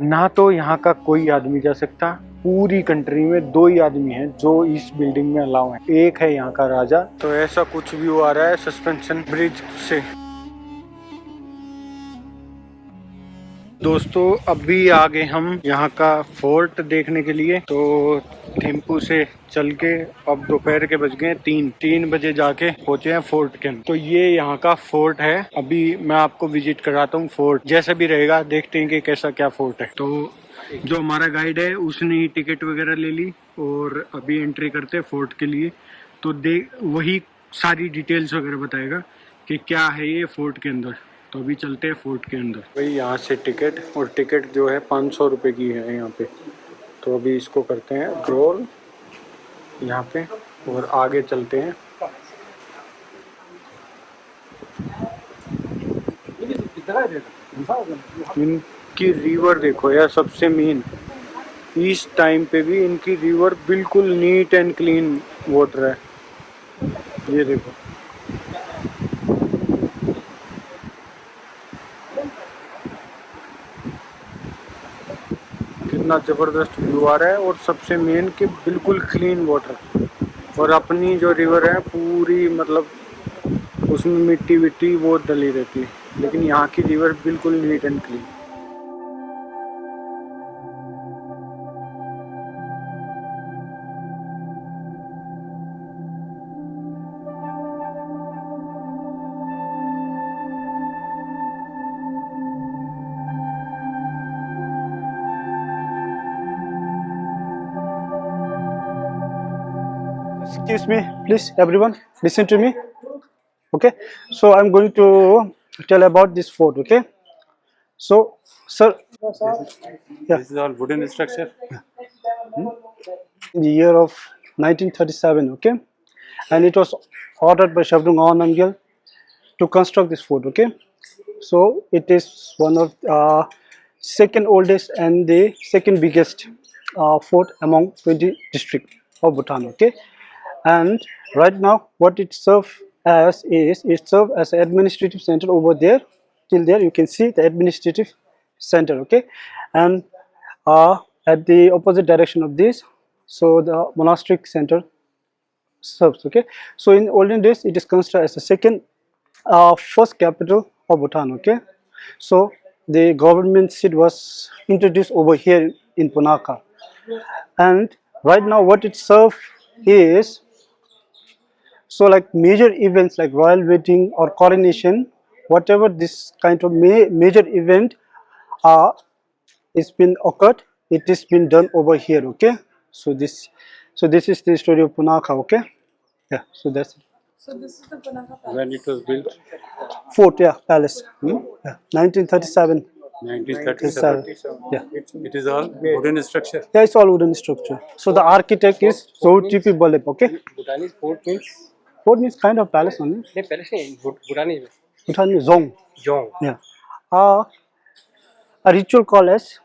ना तो यहाँ का कोई आदमी जा सकता, पूरी कंट्री में 2 ही आदमी हैं जो इस बिल्डिंग में अलाउ हैं। एक है यहाँ का राजा। तो ऐसा कुछ व्यू आ रहा है सस्पेंशन ब्रिज से। दोस्तों अभी आ गए हम यहाँ का फोर्ट देखने के लिए। तो थिम्पू से चल के अब दोपहर के बज गए 3 बजे जाके पहुंचे हैं फोर्ट के अंदर। तो ये यहाँ का फोर्ट है। अभी मैं आपको विजिट कराता हूँ फोर्ट। जैसा भी रहेगा देखते हैं कि कैसा क्या फोर्ट है। तो जो हमारा गाइड है उसने ही टिकट वगैरह ले ली और अभी एंट्री करते हैं फोर्ट के लिए। तो वही सारी डिटेल्स वगैरह बताएगा कि क्या है ये फोर्ट के अंदर। तो अभी चलते हैं फोर्ट के अंदर। भाई यहाँ से टिकट, और टिकट जो है 500 रुपये की है यहाँ पे। तो अभी इसको करते हैं रोल यहाँ पे और आगे चलते हैं। इनकी रिवर देखो यार, सबसे मेन इस टाइम पे भी इनकी रिवर बिल्कुल नीट एंड क्लीन वाटर है। ये देखो कितना जबरदस्त व्यू आ रहा है। और सबसे मेन कि बिल्कुल क्लीन वाटर। और अपनी जो रिवर है पूरी मतलब उसमें मिट्टी विट्टी वो डली रहती है, लेकिन यहाँ की रिवर बिल्कुल neat and clean. Excuse me, please, everyone, listen to me. Okay, so I'm going to tell about this fort. Okay, so, sir, yeah, This is all wooden structure. in the year of 1937, okay, and it was ordered by Shabdung Namgyal to construct this fort. Okay, so it is one of second oldest and the second biggest fort among 20 districts of Bhutan. Okay, and right now what it serves as is it serves as an administrative center over there. Till there you can see the administrative center. Okay, and at the opposite direction of this, so the monastic center serves. Okay, so in olden days it is considered as the second first capital of Bhutan. Okay, so the government seat was introduced over here in Punakha, and right now what it serves is, so like major events like royal wedding or coronation, whatever this kind of major event uh, is been occurred, it is been done over here. Okay, so this is the story of Punakha. Okay, yeah, so that's it. So this is the Punakha Palace. When it was built, Fort, yeah, palace. Yeah, 1937. 1937. Yeah. It is all wooden structure. Yeah, it's all wooden structure. So the architect is Zotipi Baleb. Okay, Bhutanese fort means fort means kind of palace only. नहीं पहले से Bhutanese Bhutan Zong. Jong. Yeah. A ritual called as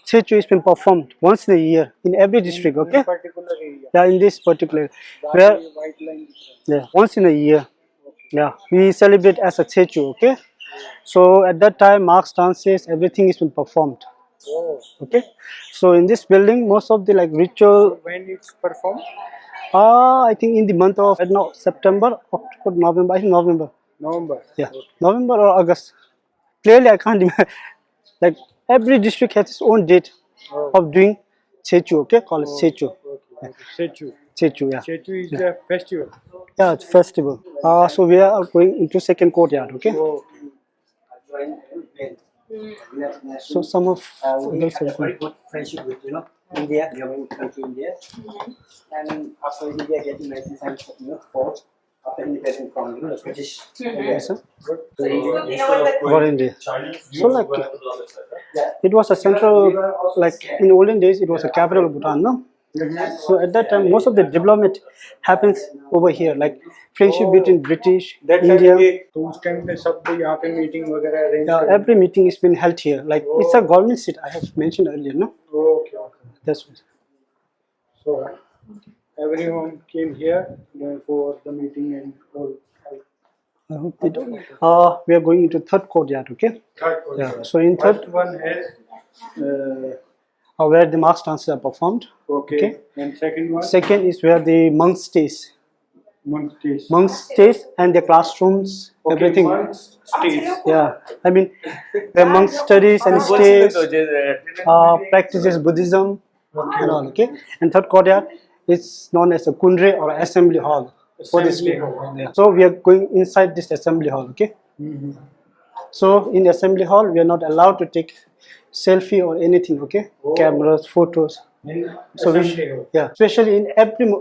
Chechu has been performed once in a year in every district. Okay. Particular area. Yeah, in this particular where White line. yeah, once in a year. Yeah, we celebrate as a Chechu. Okay. So at that time, marks, dances, everything is been performed. Oh. Okay. So in this building, most of the like ritual. When it's performed? I think in the month of September, October, November. I think November. November. Yeah, November or August. Clearly, I can't remember. Like every district has its own date of doing Chechu. Okay, call it Chechu. Okay. Chechu. Chechu, yeah. Chechu is a festival. Yeah, it's festival. So we are going into second courtyard. Okay. Oh. So some of We had a very good friendship with India. We are going to come to India, and after India getting 1974, after independence from the British. yes, sir. So For India. So like it was a central, like in olden days, it was a capital of Bhutan, no? So at that time, most of the development happens over here, like friendship between British, India. तो उस time पे सब यहाँ पे meeting वगैरह arrange Yeah, every meeting is been held here. Like it's a government seat. I have mentioned earlier, no? Okay. That's what. So everyone came here for the meeting and all. I hope they don't. We are going into third courtyard. Okay. Third courtyard. Yeah. So in third, First one has where the mass dances are performed. Okay. Okay. And second one, Second is where the monk stays. monk stays. Monks stays and the classrooms, Okay, everything. monks stays. Yeah, I mean, the monk studies and stays, practices Buddhism and all. Okay, and third courtyard is known as a kundre or assembly hall for this Assembly people. hall. Yeah. So we are going inside this assembly hall. Okay. So in assembly hall, we are not allowed to take selfie or anything. Okay, cameras, photos. So we Assembly hall. yeah, especially in every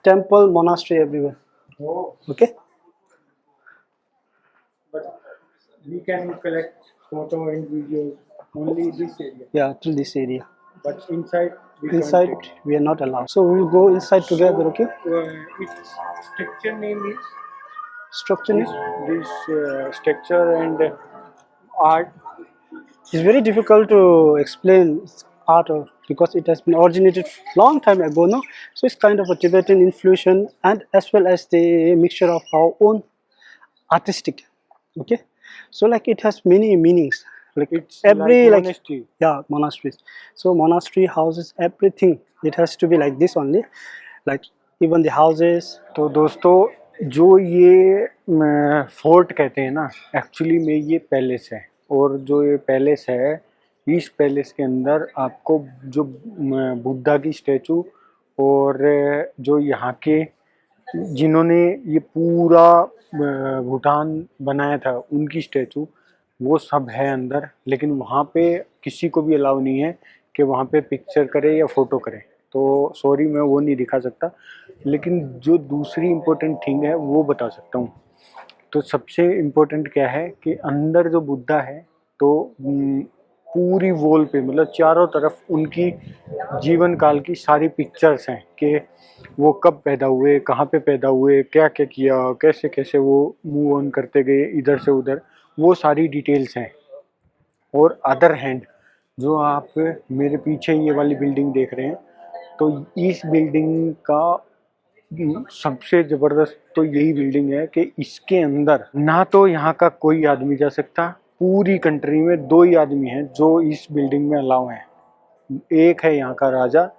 temple, monastery, everywhere. Oh, Okay. but we can collect photo and videos only this area. Yeah, to this area. But inside we Inside can't take. we are not allowed. So we will go inside together. Okay. Its structure name is Structure is this structure and art. it's very difficult to explain art because it has been originated long time ago. No, so it's kind of a Tibetan influence and as well as the mixture of our own artistic. Okay, so like it has many meanings. Like It's every like monastery. yeah, monasteries. So monastery houses everything. It has to be like this only, like even the houses. तो दोस्तों जो ये fort कहते हैं ना, actually में ये palace है, और जो ये पैलेस है, इस पैलेस के अंदर आपको जो बुद्धा की स्टैचू और जो यहाँ के जिन्होंने ये पूरा भूटान बनाया था उनकी स्टैचू, वो सब है अंदर। लेकिन वहाँ पे किसी को भी अलाउ नहीं है कि वहाँ पे पिक्चर करे या फ़ोटो करे, तो सॉरी मैं वो नहीं दिखा सकता। लेकिन जो दूसरी इम्पोर्टेंट थिंग है वो बता सकता हूँ। तो सबसे इम्पोर्टेंट क्या है कि अंदर जो बुद्धा है, तो पूरी वॉल पे मतलब चारों तरफ उनकी जीवन काल की सारी पिक्चर्स हैं कि वो कब पैदा हुए, कहाँ पे पैदा हुए, क्या क्या किया, कैसे कैसे वो मूव ऑन करते गए इधर से उधर, वो सारी डिटेल्स हैं। और अदर हैंड जो आप मेरे पीछे ये वाली बिल्डिंग देख रहे हैं, तो इस बिल्डिंग का सबसे ज़बरदस्त तो यही बिल्डिंग है कि इसके अंदर ना तो यहाँ का कोई आदमी जा सकता, पूरी कंट्री में 2 ही आदमी हैं जो इस बिल्डिंग में अलाउ हैं। एक है यहाँ का राजा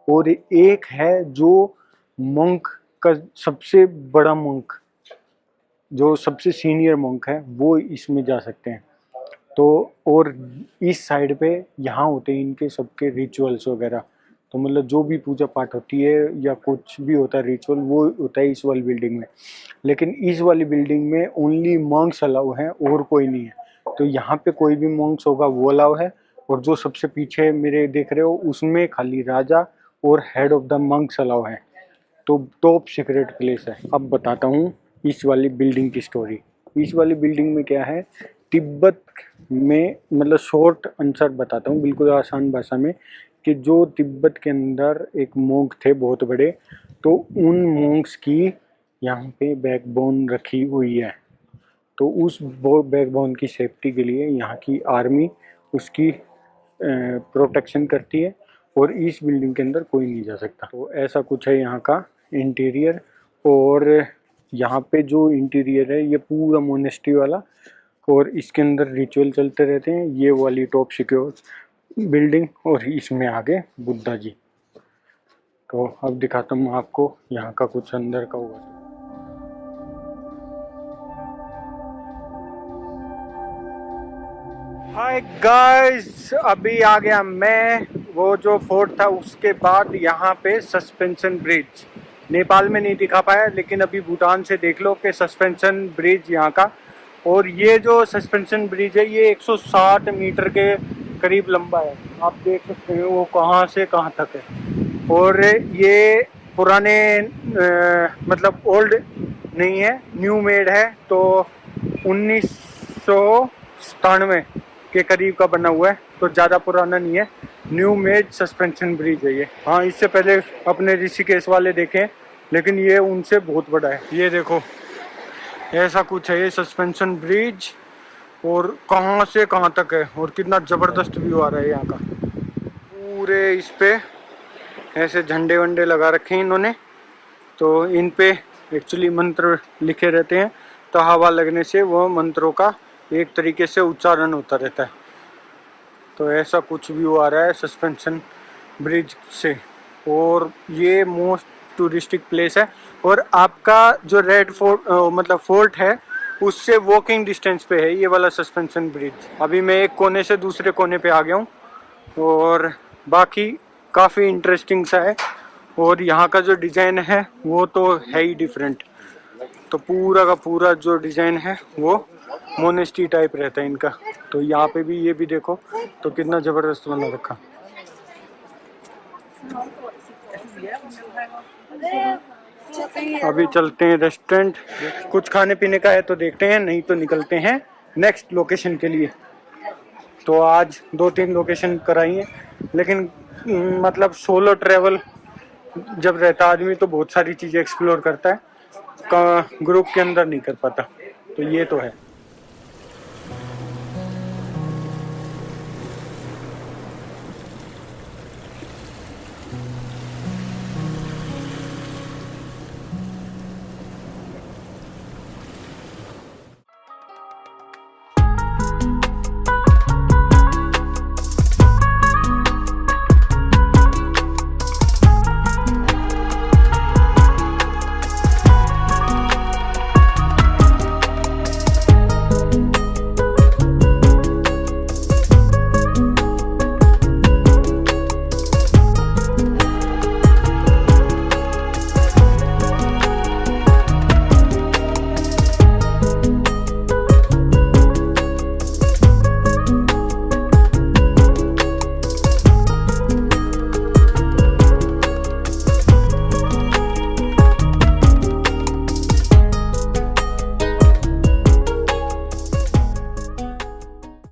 और एक है जो मंक का सबसे बड़ा मंक, जो सबसे सीनियर मंक है, वो इसमें जा सकते हैं। तो और इस साइड पे यहाँ होते हैं इनके सबके रिचुअल्स वगैरह, तो मतलब जो भी पूजा पाठ होती है या कुछ भी होता है रिचुअल, वो होता है इस वाली बिल्डिंग में। लेकिन इस वाली बिल्डिंग में ओनली मंक्स अलाउ हैं और कोई नहीं है। तो यहाँ पे कोई भी मंक्स होगा वो अलाउ है, और जो सबसे पीछे मेरे देख रहे हो उसमें खाली राजा और head of the monks allow है। तो टॉप सीक्रेट प्लेस है। अब बताता हूँ इस वाली बिल्डिंग की स्टोरी। इस वाली बिल्डिंग में क्या है, तिब्बत में मतलब शॉर्ट आंसर बताता हूँ बिल्कुल आसान भाषा में, कि जो तिब्बत के अंदर एक मोंक थे बहुत बड़े, तो उन मोंक्स की यहाँ पे बैकबोन रखी हुई है। तो उस बैकबोन की सेफ्टी के लिए यहाँ की आर्मी उसकी प्रोटेक्शन करती है, और इस बिल्डिंग के अंदर कोई नहीं जा सकता। तो ऐसा कुछ है यहाँ का इंटीरियर। और यहाँ पे जो इंटीरियर है ये पूरा मोनेस्ट्री वाला, और इसके अंदर रिचुअल चलते रहते हैं। ये वाली टॉप सिक्योर बिल्डिंग, और इसमें आगे बुद्धा जी। तो अब दिखाता हूँ आपको यहाँ का कुछ अंदर का हुआ। हाय गाइस, अभी आ गया मैं वो जो फोर्ट था उसके बाद यहाँ पे सस्पेंशन ब्रिज। नेपाल में नहीं दिखा पाया, लेकिन अभी भूटान से देख लो कि सस्पेंशन ब्रिज यहाँ का। और ये जो सस्पेंशन ब्रिज है ये 160 मीटर के करीब लंबा है। आप देख सकते हो वो कहाँ से कहाँ तक है। और ये पुराने मतलब ओल्ड नहीं है, न्यू मेड है। तो 1997 के करीब का बना हुआ है, तो ज़्यादा पुराना नहीं है। न्यू मेड सस्पेंशन ब्रिज है ये। हाँ, इससे पहले अपने ऋषिकेश वाले देखें, लेकिन ये उनसे बहुत बड़ा है। ये देखो ऐसा कुछ है ये सस्पेंशन ब्रिज, और कहाँ से कहाँ तक है, और कितना ज़बरदस्त व्यू आ रहा है यहाँ का। पूरे इस पे ऐसे झंडे वंडे लगा रखे हैं इन्होंने, तो इन पे एक्चुअली मंत्र लिखे रहते हैं। तो हवा लगने से वो मंत्रों का एक तरीके से उच्चारण होता रहता है। तो ऐसा कुछ व्यू आ रहा है सस्पेंशन ब्रिज से। और ये मोस्ट टूरिस्टिक प्लेस है। और आपका जो रेड फोर्ट मतलब फोर्ट है उससे वॉकिंग डिस्टेंस पे है ये वाला सस्पेंशन ब्रिज। अभी मैं एक कोने से दूसरे कोने पे आ गया हूँ और बाकी काफ़ी इंटरेस्टिंग सा है। और यहाँ का जो डिज़ाइन है वो तो है ही डिफरेंट। तो पूरा का पूरा जो डिज़ाइन है वो मोनेस्ट्री टाइप रहता है इनका। तो यहाँ पे भी ये भी देखो तो कितना ज़बरदस्त बना रखा। अभी चलते हैं रेस्टोरेंट, कुछ खाने पीने का है तो देखते हैं, नहीं तो निकलते हैं नेक्स्ट लोकेशन के लिए। तो आज 2-3 लोकेशन कराई हैं, लेकिन मतलब सोलो ट्रैवल जब रहता आदमी तो बहुत सारी चीज़ें एक्सप्लोर करता है, ग्रुप के अंदर नहीं कर पाता। तो ये तो है।